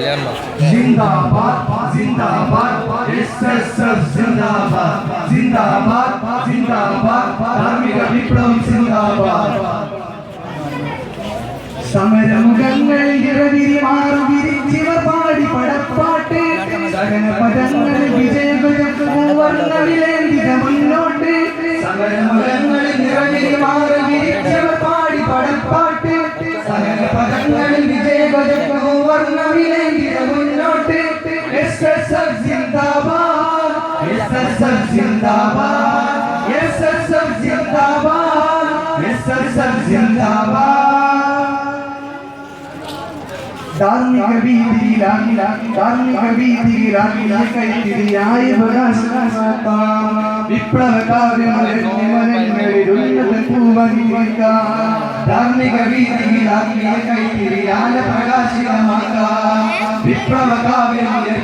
जिंदाबाद जिंदाबाद एसएसएफ जिंदाबाद जिंदाबाद जिंदाबाद धार्मिक विप्लव जिंदाबाद സമരമുഖങ്ങളിൽ ഇറവിരി മാറി വിരിച്ചിവർ പാടി പടപ്പാട്ട് സഹന പദങ്ങൾ വിജയവർണ്ണവിലേന്തിക മുന്നോട്ട് സമരമുഖങ്ങളിൽ ഇറവിരി മാറി വിരിച്ചിവർ പാടി പടപ്പാട്ട് സഹന പദങ്ങളിൽ വിജയവർണ്ണവിലേന്തിക മുന്നോട്ട് SSF zindabad SSF zindabad SSF zindabad SSF zindabad धार्मिक वीतिगिरागी കൈത്തിരിയായ പ്രകാശമാതാ വിപ്ലവ കാവ്യമലങ്ങളിൽ പൂവനിക്കാം ധാർമിക വീതിയിലാക്കിയ കൈത്തിരിയായ പ്രകാശമാതാ വിപ്ലവ കാവ്യമലങ്ങളിൽ